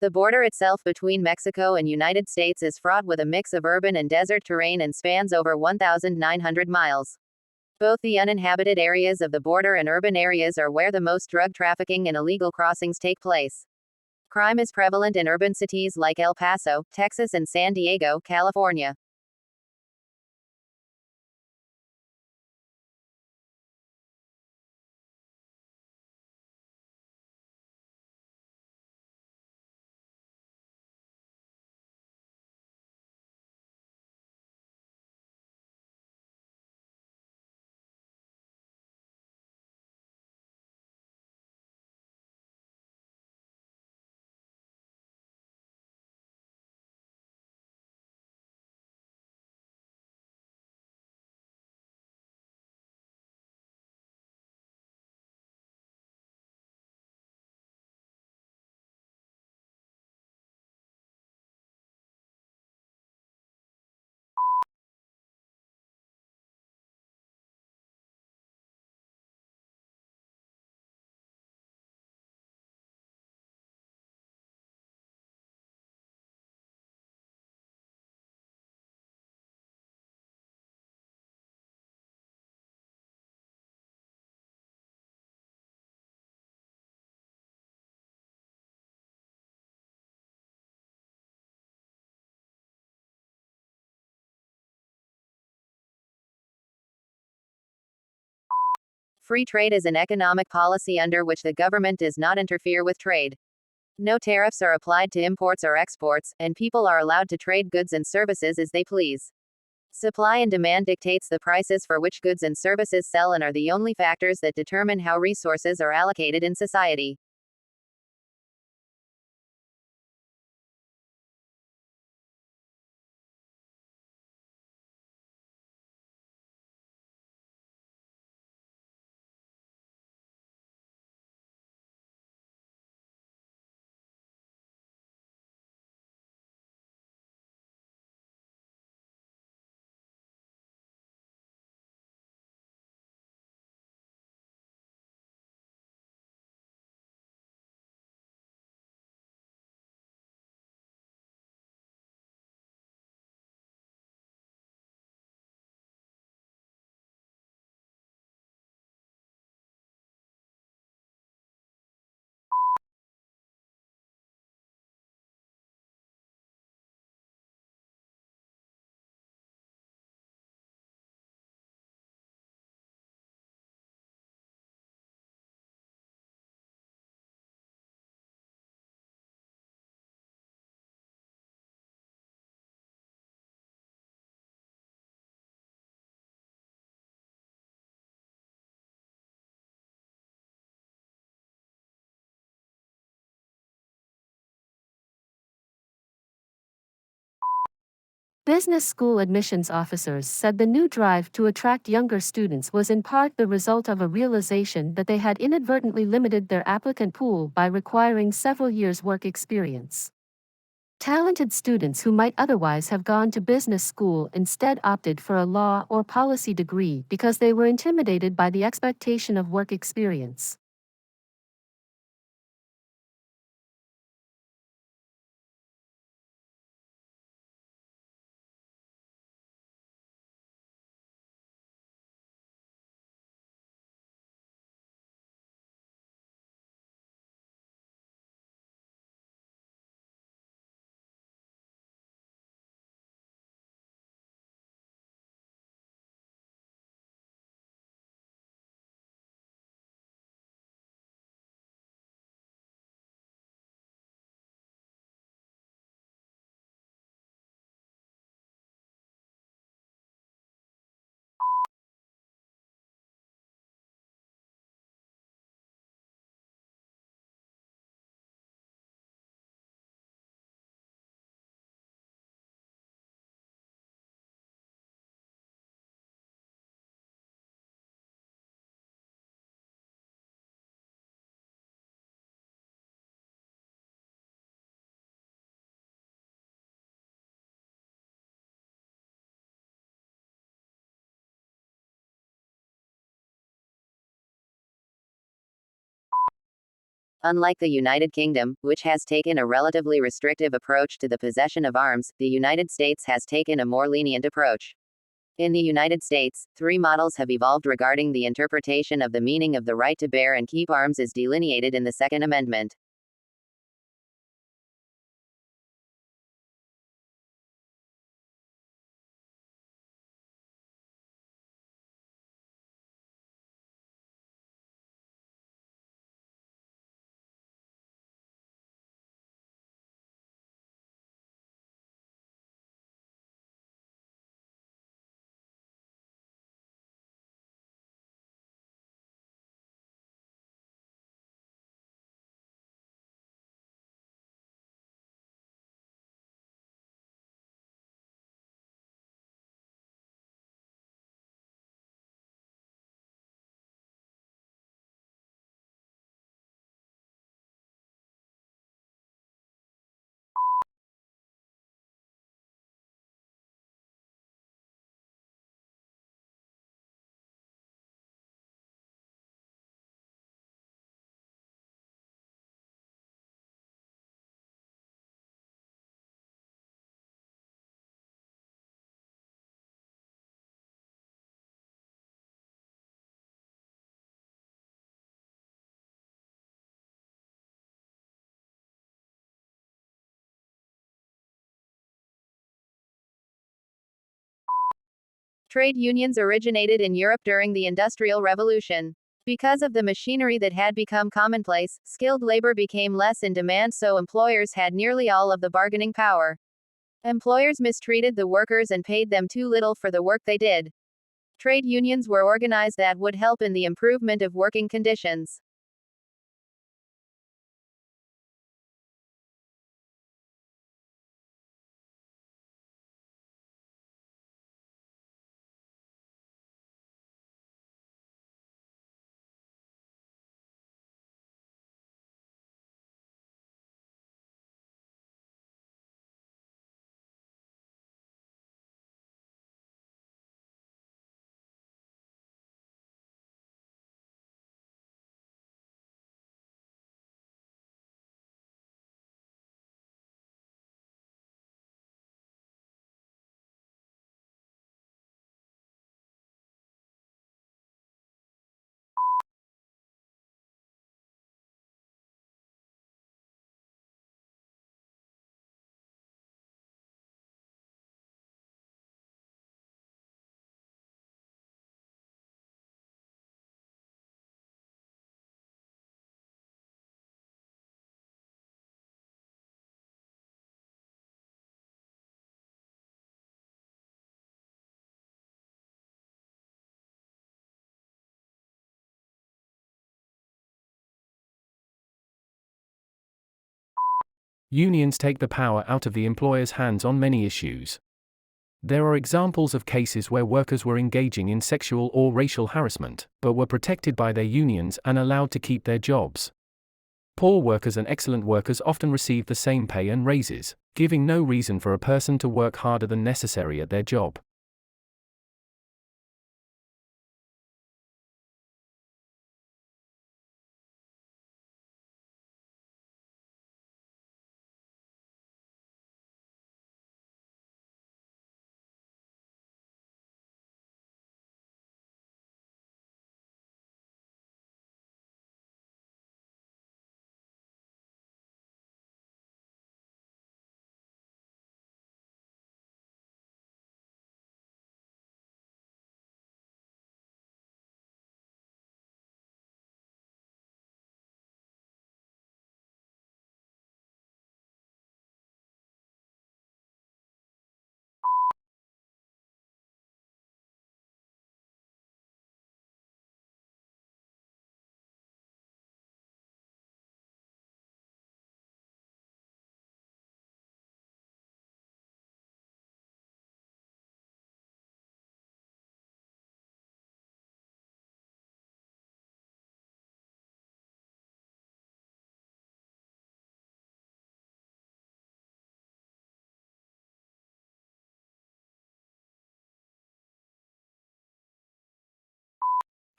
The border itself between Mexico and United States is fraught with a mix of urban and desert terrain and spans over 1,900 miles. Both the uninhabited areas of the border and urban areas are where the most drug trafficking and illegal crossings take place. Crime is prevalent in urban cities like El Paso, Texas and San Diego, California. Free trade is an economic policy under which the government does not interfere with trade. No tariffs are applied to imports or exports, and people are allowed to trade goods and services as they please. Supply and demand dictates the prices for which goods and services sell and are the only factors that determine how resources are allocated in society. Business school admissions officers said the new drive to attract younger students was in part the result of a realization that they had inadvertently limited their applicant pool by requiring several years' work experience. Talented students who might otherwise have gone to business school instead opted for a law or policy degree because they were intimidated by the expectation of work experience. Unlike the United Kingdom, which has taken a relatively restrictive approach to the possession of arms, the United States has taken a more lenient approach. In the United States, three models have evolved regarding the interpretation of the meaning of the right to bear and keep arms as delineated in the Second Amendment. Trade unions originated in Europe during the Industrial Revolution. Because of the machinery that had become commonplace, skilled labor became less in demand, so employers had nearly all of the bargaining power. Employers mistreated the workers and paid them too little for the work they did. Trade unions were organized that would help in the improvement of working conditions. Unions take the power out of the employer's hands on many issues. There are examples of cases where workers were engaging in sexual or racial harassment, but were protected by their unions and allowed to keep their jobs. Poor workers and excellent workers often receive the same pay and raises, giving no reason for a person to work harder than necessary at their job.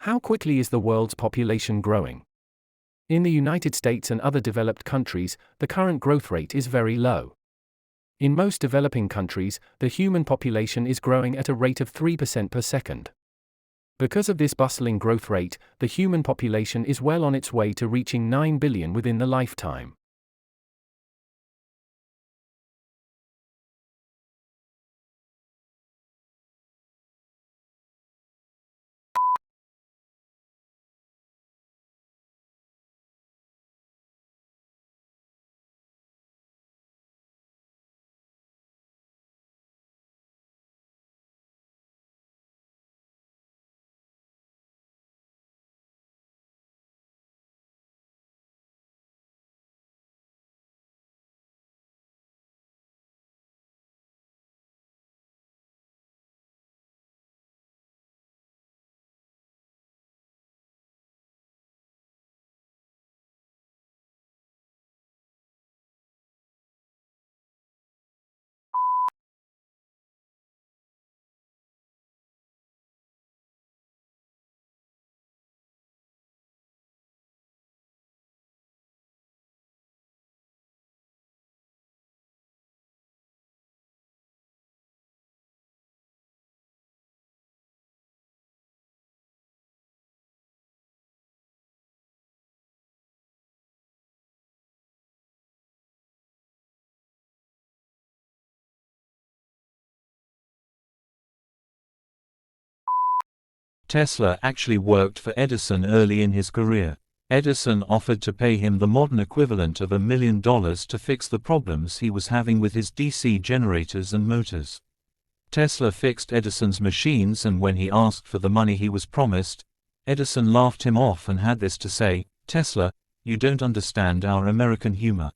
How quickly is the world's population growing? In the United States and other developed countries, the current growth rate is very low. In most developing countries, the human population is growing at a rate of 3% per second. Because of this bustling growth rate, the human population is well on its way to reaching 9 billion within the lifetime. Tesla actually worked for Edison early in his career. Edison offered to pay him the modern equivalent of $1 million to fix the problems he was having with his DC generators and motors. Tesla fixed Edison's machines, and when he asked for the money he was promised, Edison laughed him off and had this to say, "Tesla, you don't understand our American humor."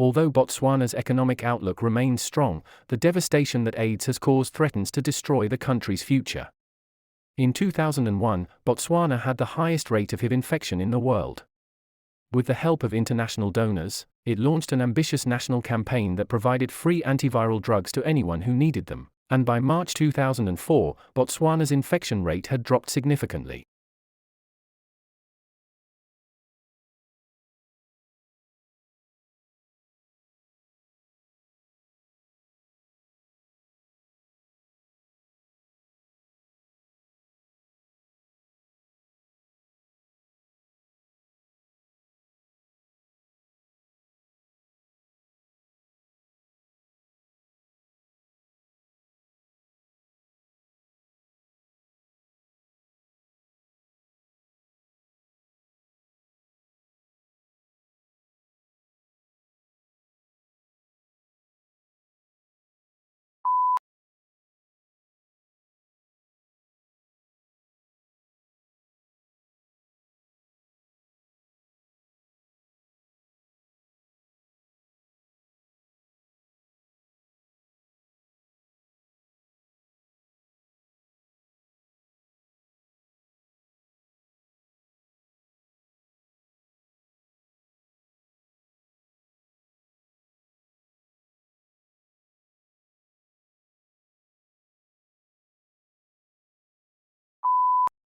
Although Botswana's economic outlook remains strong, the devastation that AIDS has caused threatens to destroy the country's future. In 2001, Botswana had the highest rate of HIV infection in the world. With the help of international donors, it launched an ambitious national campaign that provided free antiviral drugs to anyone who needed them, and by March 2004, Botswana's infection rate had dropped significantly.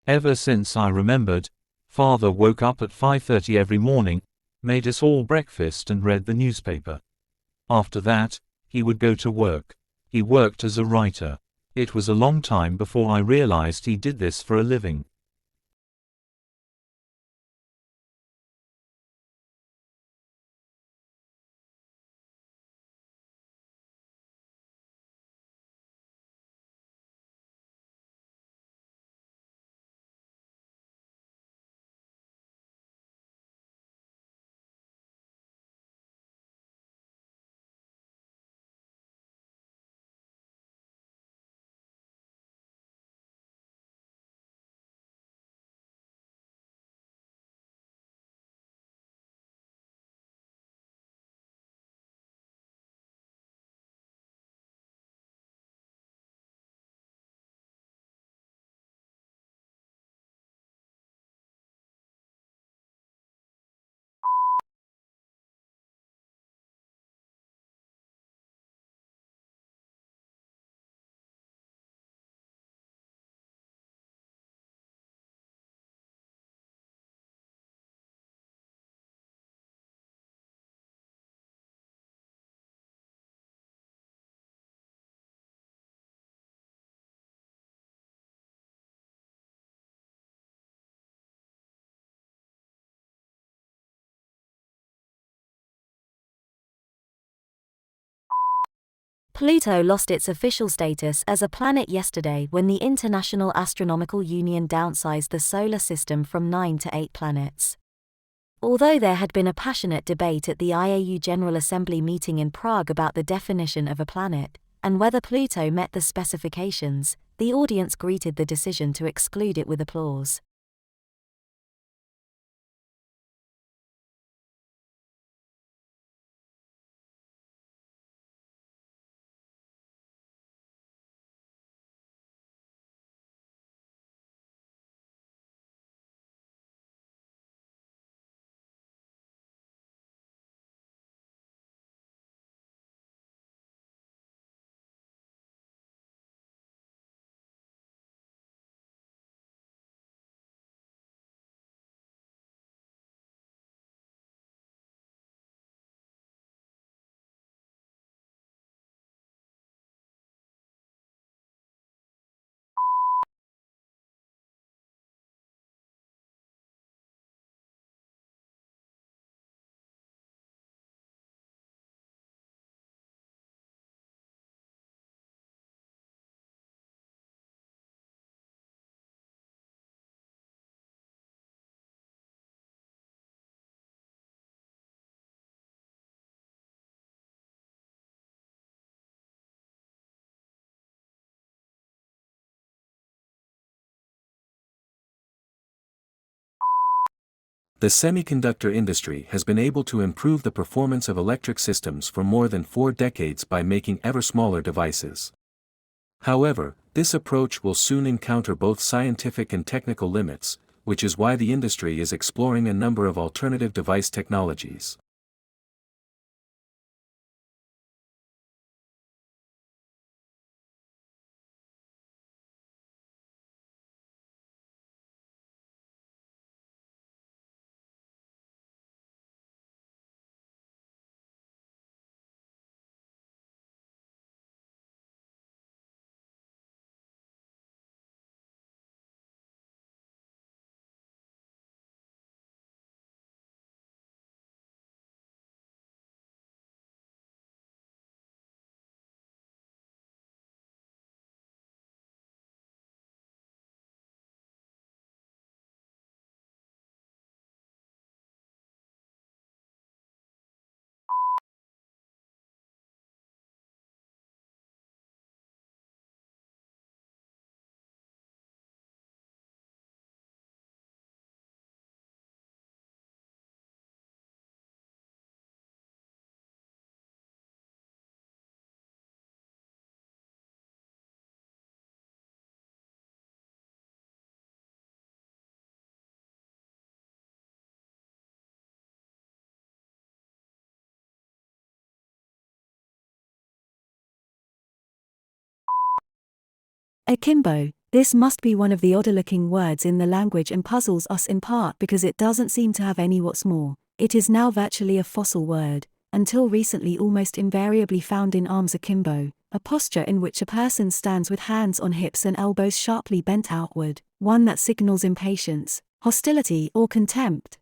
Ever since I remembered, Father woke up at 5:30 every morning, made us all breakfast and read the newspaper. After that, he would go to work. He worked as a writer. It was a long time before I realized he did this for a living. Pluto lost its official status as a planet yesterday when the International Astronomical Union downsized the solar system from 9 to 8 planets. Although there had been a passionate debate at the IAU General Assembly meeting in Prague about the definition of a planet, and whether Pluto met the specifications, the audience greeted the decision to exclude it with applause. The semiconductor industry has been able to improve the performance of electric systems for more than 4 decades by making ever smaller devices. However, this approach will soon encounter both scientific and technical limits, which is why the industry is exploring a number of alternative device technologies. Akimbo, This must be one of the odder-looking words in the language and puzzles us in part because it doesn't seem to have any. What's more, it is now virtually a fossil word, until recently almost invariably found in arms akimbo, a posture in which a person stands with hands on hips and elbows sharply bent outward, one that signals impatience, hostility or contempt.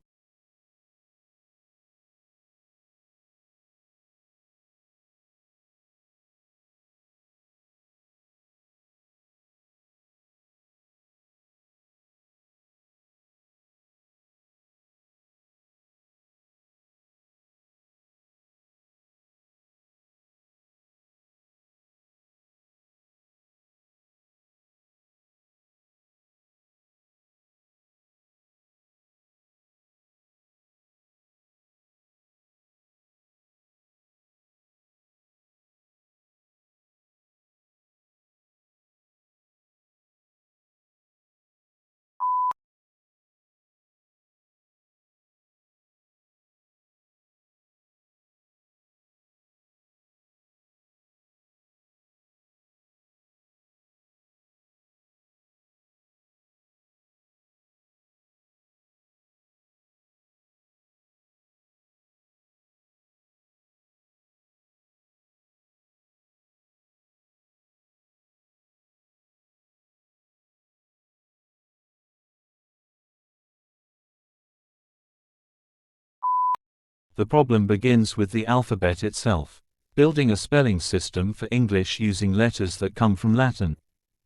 The problem begins with the alphabet itself. Building a spelling system for English using letters that come from Latin,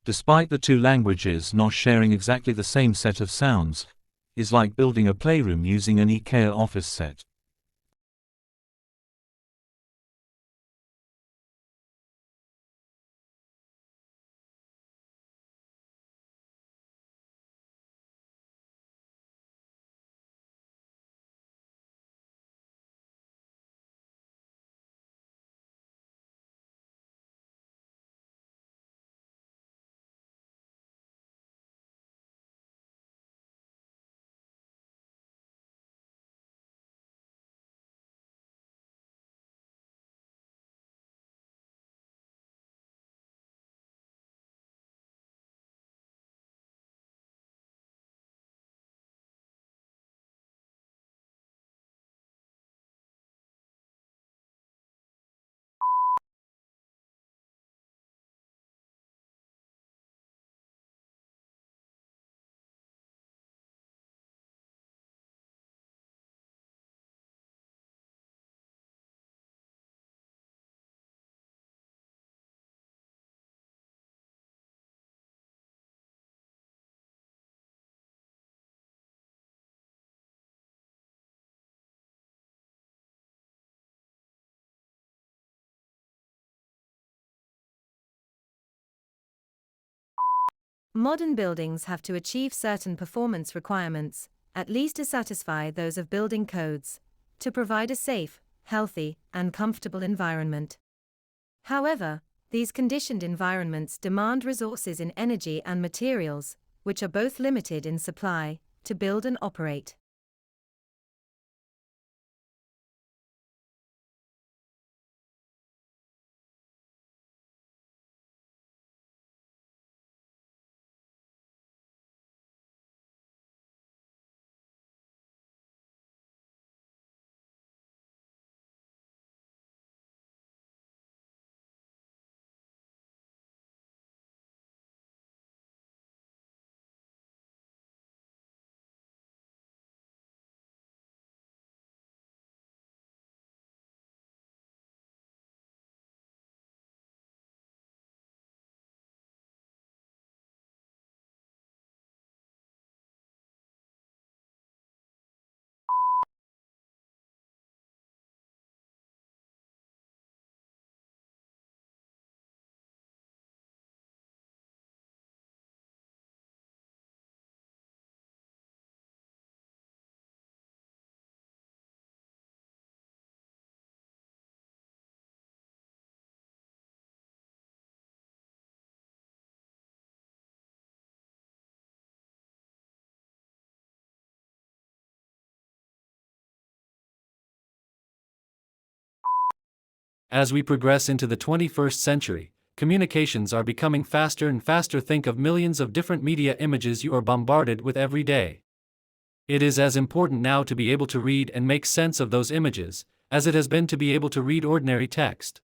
despite the two languages not sharing exactly the same set of sounds, is like building a playroom using an IKEA office set. Modern buildings have to achieve certain performance requirements, at least to satisfy those of building codes, to provide a safe, healthy, and comfortable environment. However, these conditioned environments demand resources in energy and materials, which are both limited in supply, to build and operate. As we progress into the 21st century, Communications are becoming faster and faster. Think of millions of different media images you are bombarded with every day. It is as important now to be able to read and make sense of those images, as it has been to be able to read ordinary text.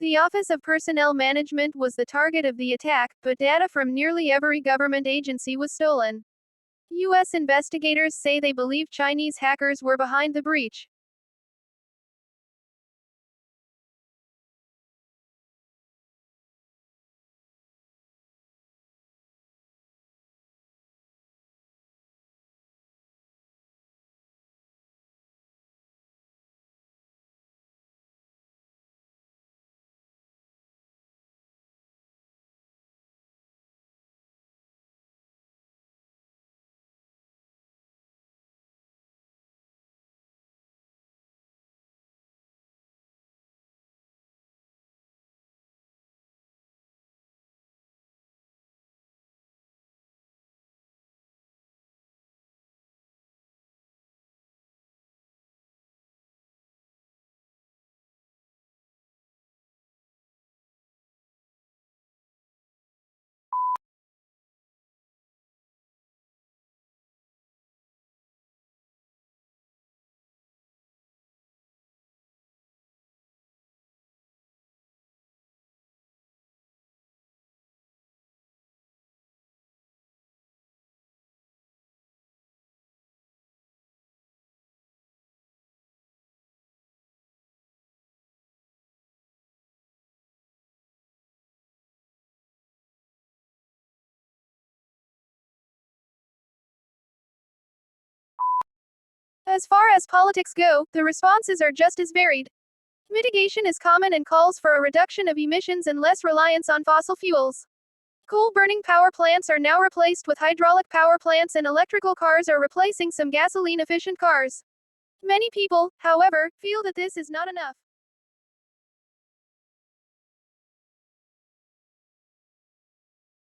The Office of Personnel Management was the target of the attack, but data from nearly every government agency was stolen. U.S. investigators say they believe Chinese hackers were behind the breach. As far as politics go, the responses are just as varied. Mitigation is common and calls for a reduction of emissions and less reliance on fossil fuels. Coal-burning power plants are now replaced with hydraulic power plants, and electrical cars are replacing some gasoline-efficient cars. Many people, however, feel that this is not enough.